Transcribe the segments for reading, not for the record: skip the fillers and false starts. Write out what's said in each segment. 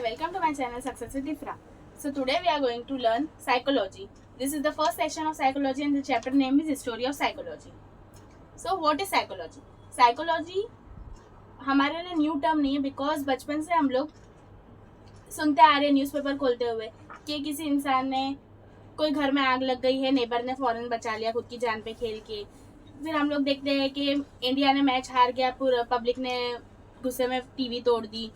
welcome to my channel Success with Ifra. So today we are going to learn psychology. This is the first section of psychology and the chapter name is History of Psychology. So what is psychology? Psychology हमारे लिए new term नहीं है because बचपन से हम लोग सुनते आ रहे हैं न्यूज़पेपर खोलते हुए कि किसी इंसान ने कोई घर में आग लग गई है, नेबर ने फौरन बचा लिया खुद की जान पे खेल के। फिर हम लोग देखते हैं कि इंडिया ने मैच हार गया, पूरा पब्लिक ने गुस्से में टीवी तोड़ दी।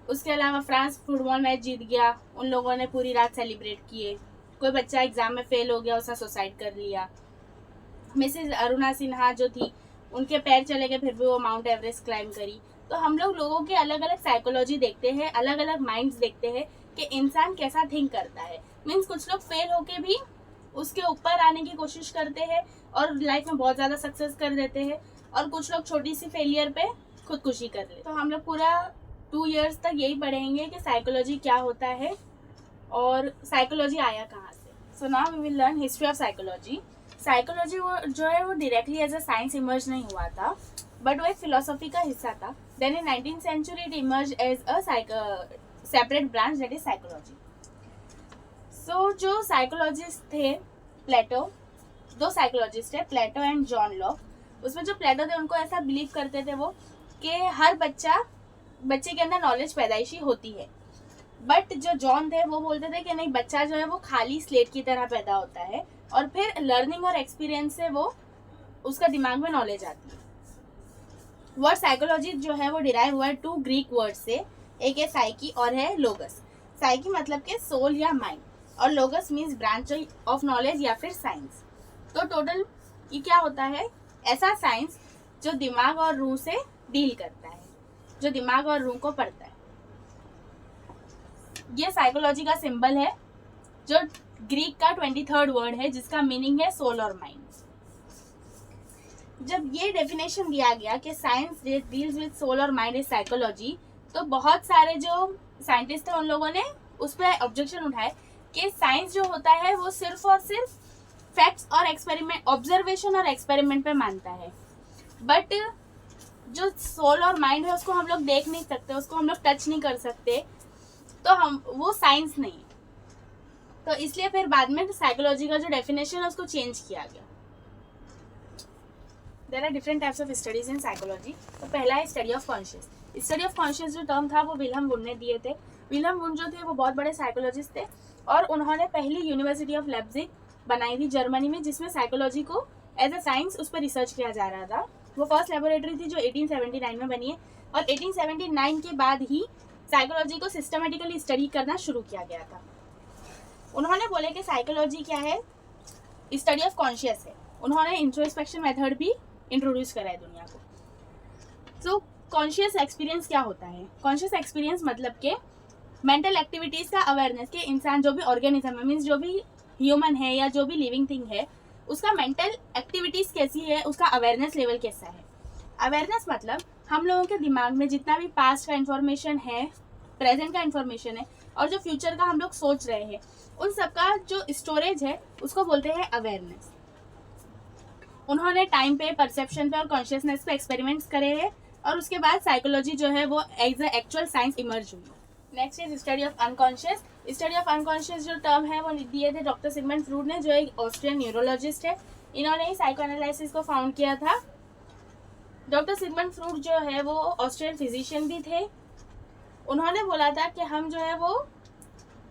उसके अलावा फ्रांस फुटबॉल मैच जीत गया, उन लोगों ने पूरी रात सेलिब्रेट किए। कोई बच्चा एग्जाम में फेल हो गया, उसने सुसाइड कर लिया। मिसेज अरुणा सिन्हा जो थी, उनके पैर चले गए फिर भी वो माउंट एवरेस्ट क्लाइम करी। तो हम लोग लोगों के अलग अलग साइकोलॉजी देखते हैं, अलग अलग माइंड्स देखते हैं कि इंसान कैसा थिंक करता है। मीन्स कुछ लोग फेल होके भी उसके ऊपर आने की कोशिश करते हैं और लाइफ में बहुत ज़्यादा सक्सेस कर देते हैं, और कुछ लोग छोटी सी फेलियर पे खुदकुशी कर लेते। तो हम लोग पूरा 2 years तक यही पढ़ेंगे कि साइकोलॉजी क्या होता है और साइकोलॉजी आया कहाँ से। So now we will learn history of psychology. Psychology वो जो है वो directly as a science emerge नहीं हुआ था, बट वो एक फिलोसॉफी का हिस्सा था। Then in 19th century it emerge as a separate branch that is psychology. So जो साइकोलॉजिस्ट थे प्लेटो, 2 साइकोलॉजिस्ट थे, प्लेटो एंड जॉन लॉक। उसमें जो प्लेटो थे उनको ऐसा बिलीव करते थे वो कि हर बच्चे के अंदर नॉलेज पैदाइशी होती है। बट जो जॉन थे वो बोलते थे कि नहीं, बच्चा जो है वो खाली स्लेट की तरह पैदा होता है और फिर लर्निंग और एक्सपीरियंस से वो उसका दिमाग में नॉलेज आती है। वर्ड साइकोलॉजी जो है वो डिराइव हुआ है 2 ग्रीक वर्ड से, एक है साइकी और है लोगस। साइकी मतलब के सोल या माइंड, और लोगस मीन्स ब्रांच ऑफ नॉलेज या फिर साइंस। तो टोटल ये क्या होता है? ऐसा साइंस जो दिमाग और रूह से डील करता है, जो दिमाग और रूह को पढ़ता है। ये साइकोलॉजी का सिंबल है जो ग्रीक का 23rd वर्ड है जिसका मीनिंग है सोल और माइंड। जब ये डेफिनेशन दिया गया कि साइंस डील्स विद सोल और माइंड इज साइकोलॉजी, तो बहुत सारे जो साइंटिस्ट थे उन लोगों ने उस पर ऑब्जेक्शन उठाए कि साइंस जो होता है वो सिर्फ और सिर्फ फैक्ट्स और एक्सपेरिमेंट, ऑब्जर्वेशन और एक्सपेरिमेंट पे मानता है। बट जो सोल और माइंड है उसको हम लोग देख नहीं सकते, उसको हम लोग टच नहीं कर सकते, तो हम वो साइंस नहीं। तो इसलिए फिर बाद में साइकोलॉजी का जो डेफिनेशन है उसको चेंज किया गया। There are different types of studies in psychology. तो पहला है study of conscious. Study of conscious जो टर्म था वो विल्हम वुंड ने दिए थे। विल्हम वुंड जो थे वो बहुत बड़े साइकोलॉजिस्ट थे और उन्होंने पहली यूनिवर्सिटी ऑफ लेप्जिग बनाई थी जर्मनी में, जिसमें साइकोलॉजी को एज अ साइंस उस पर रिसर्च किया जा रहा था। वो फर्स्ट लेबोरेटरी थी जो 1879 में बनी है, और 1879 के बाद ही साइकोलॉजी को सिस्टमेटिकली स्टडी करना शुरू किया गया था। उन्होंने बोले कि साइकोलॉजी क्या है? स्टडी ऑफ कॉन्शियस है। उन्होंने इंट्रोस्पेक्शन मेथड भी इंट्रोड्यूस करा है दुनिया को। तो कॉन्शियस एक्सपीरियंस क्या होता है? कॉन्शियस एक्सपीरियंस मतलब के मेंटल एक्टिविटीज़ का अवेयरनेस के इंसान जो भी ऑर्गेनिज्म है, मीन्स जो भी ह्यूमन है या जो भी लिविंग थिंग है, उसका मेंटल एक्टिविटीज़ कैसी है, उसका अवेयरनेस लेवल कैसा है। अवेयरनेस मतलब हम लोगों के दिमाग में जितना भी पास्ट का इन्फॉर्मेशन है, प्रेजेंट का इन्फॉर्मेशन है और जो फ्यूचर का हम लोग सोच रहे हैं, उन सबका जो स्टोरेज है उसको बोलते हैं अवेयरनेस। उन्होंने टाइम पे, परसेप्शन पे और कॉन्शियसनेस पे एक्सपेरिमेंट्स करे हैं, और उसके बाद साइकोलॉजी जो है वो as a actual science emerge हुई। Next is study of unconscious. Study of unconscious जो टर्म है वो दिए थे डॉक्टर सिगमंड फ्रूड ने, जो एक ऑस्ट्रियन न्यूरोलॉजिस्ट है। इन्होंने ही साइको एनालिसिस को फाउंड किया था। डॉक्टर सिगमंड फ्रूड जो है वो ऑस्ट्रियन फिजिशियन भी थे। उन्होंने बोला था कि हम जो है वो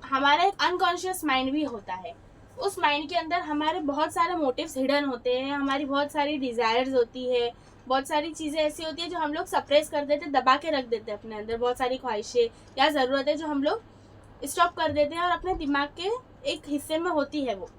हमारा एक अनकॉन्शियस माइंड भी होता है। उस माइंड के अंदर हमारे बहुत सारे मोटिव्स हिडन होते हैं, हमारी बहुत सारी डिज़ायर्स होती है, बहुत सारी चीज़ें ऐसी होती है जो हम लोग सप्रेस कर देते, दबा के रख देते हैं अपने अंदर। बहुत सारी ख्वाहिशें या ज़रूरतें जो हम लोग स्टॉप कर देते हैं और अपने दिमाग के एक हिस्से में होती है वो।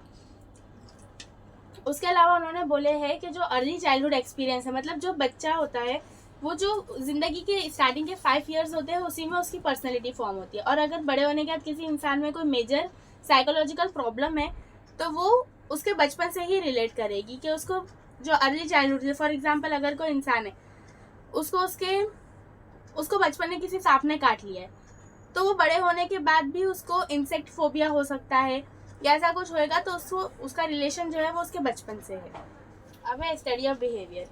उसके अलावा उन्होंने बोले हैं कि जो अर्ली चाइल्डहुड एक्सपीरियंस है, मतलब जो बच्चा होता है वो जो ज़िंदगी के स्टार्टिंग के 5 years होते हैं, उसी में उसकी पर्सनैलिटी फॉर्म होती है। और अगर बड़े होने के बाद किसी इंसान में कोई मेजर साइकोलॉजिकल प्रॉब्लम है तो वो उसके बचपन से ही रिलेट करेगी कि उसको जो अर्ली चाइल्डहुड, फॉर एग्जांपल अगर कोई इंसान है उसको बचपन में किसी सांप ने काट लिया है, तो वो बड़े होने के बाद भी उसको इंसेक्ट फोबिया हो सकता है या ऐसा कुछ होएगा, तो उसका रिलेशन जो है वो उसके बचपन से है। अब है स्टडी ऑफ बिहेवियर।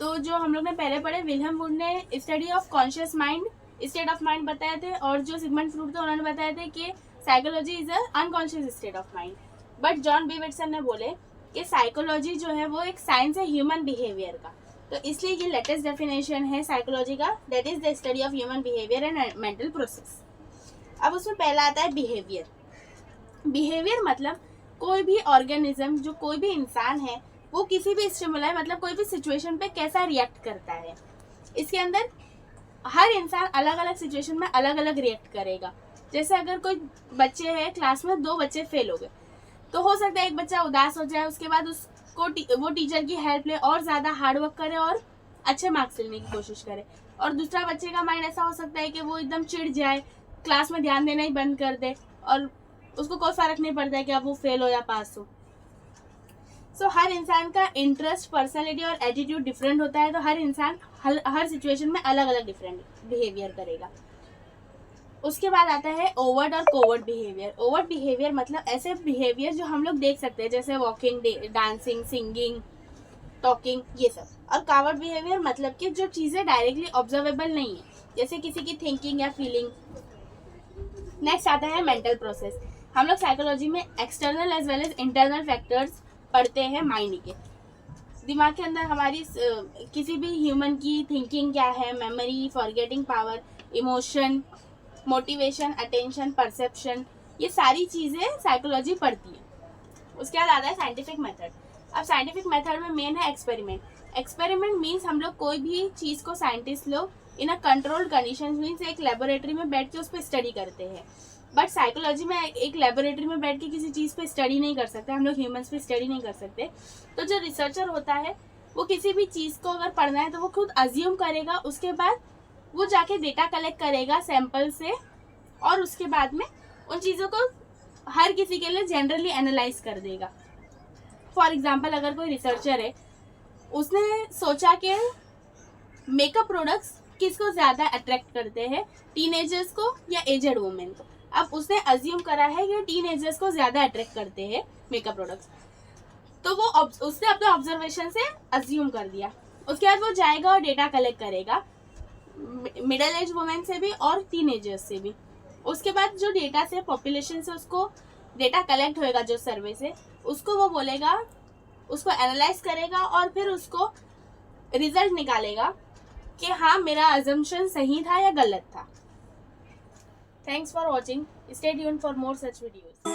तो जो हम लोग ने पहले पढ़े, विल्हम वुंड ने study of conscious mind state of mind बताए थे, और जो सिगमंड फ्रूड थे उन्होंने बताए थे कि psychology is a unconscious state of mind. But John B Watson ने बोले कि साइकोलॉजी जो है वो एक साइंस है ह्यूमन बिहेवियर का। तो इसलिए ये लेटेस्ट डेफिनेशन है साइकोलॉजी का, that is the study of human behaviour and mental process. अब उसमें पहला आता है बिहेवियर। बिहेवियर मतलब कोई भी ऑर्गेनिज्म, जो कोई भी इंसान है, वो किसी भी स्टिमुलाई मतलब कोई भी सिचुएशन पे कैसा रिएक्ट करता है। इसके अंदर हर इंसान अलग अलग सिचुएशन में अलग अलग रिएक्ट करेगा। जैसे अगर कोई बच्चे हैं क्लास में, 2 बच्चे फेल हो गए, तो हो सकता है एक बच्चा उदास हो जाए, उसके बाद उसको वो टीचर की हेल्प ले और ज़्यादा हार्डवर्क करे और अच्छे मार्क्स लेने की कोशिश करे। और दूसरा बच्चे का माइंड ऐसा हो सकता है कि वो एकदम चिढ़ जाए, क्लास में ध्यान देना ही बंद कर दे और उसको कोई फर्क नहीं पड़ता है कि अब वो फेल हो या पास हो। सो हर इंसान का इंटरेस्ट, पर्सनैलिटी और एटीट्यूड डिफरेंट होता है, तो हर इंसान हर सिचुएशन में अलग अलग डिफरेंट बिहेवियर करेगा। उसके बाद आता है ओवर्ट और कोवर्ट बिहेवियर। ओवर्ट बिहेवियर मतलब ऐसे बिहेवियर जो हम लोग देख सकते हैं, जैसे वॉकिंग, डांसिंग, सिंगिंग, टॉकिंग, ये सब। और कावर्ट बिहेवियर मतलब कि जो चीज़ें डायरेक्टली ऑब्जर्वेबल नहीं है, जैसे किसी की थिंकिंग या फीलिंग। नेक्स्ट आता है मेंटल प्रोसेस। हम लोग साइकोलॉजी में external as well as internal factors पढ़ते हैं माइंड के। दिमाग के अंदर हमारी किसी भी ह्यूमन की थिंकिंग क्या है, memory, forgetting power, emotion, motivation, attention, perception, ये सारी चीज़ें साइकोलॉजी पढ़ती है। उसके बाद आता है साइंटिफिक मेथड। अब साइंटिफिक मेथड में मेन है एक्सपेरिमेंट। एक्सपेरिमेंट मीन्स हम लोग कोई भी चीज़ को, साइंटिस्ट लोग इन अ कंट्रोल्ड कंडीशन मीन्स एक लेबोरेटरी में बैठ के उस पर स्टडी करते हैं। बट साइकोलॉजी में एक लेबोरेटरी में बैठ के किसी चीज़ पे स्टडी नहीं कर सकते, हम लोग ह्यूमंस पे स्टडी नहीं कर सकते। तो जो रिसर्चर होता है वो किसी भी चीज़ को अगर पढ़ना है तो वो खुद अज्यूम करेगा, उसके बाद वो जाके डेटा कलेक्ट करेगा सैंपल से, और उसके बाद में उन चीज़ों को हर किसी के लिए जनरली एनालाइज कर देगा। फॉर एग्जाम्पल अगर कोई रिसर्चर है, उसने सोचा कि मेकअप प्रोडक्ट्स किसको ज़्यादा अट्रैक्ट करते हैं, टीनेजर्स को या एजेड वुमेन को। अब उसने अज्यूम करा है कि टीनेजर्स को ज़्यादा अट्रैक्ट करते हैं मेकअप प्रोडक्ट्स, तो वो उसने अपने ऑब्जर्वेशन से अज्यूम कर दिया। उसके बाद वो जाएगा और डेटा कलेक्ट करेगा मिडिल एज वुमेन से भी और टीनेजर्स से भी। उसके बाद जो डेटा से, पॉपुलेशन से उसको डेटा कलेक्ट होएगा जो सर्वे से, उसको वो बोलेगा, उसको एनालाइज करेगा और फिर उसको रिजल्ट निकालेगा कि हाँ मेरा अजम्पशन सही था या गलत था। Thanks for watching, stay tuned for more such videos.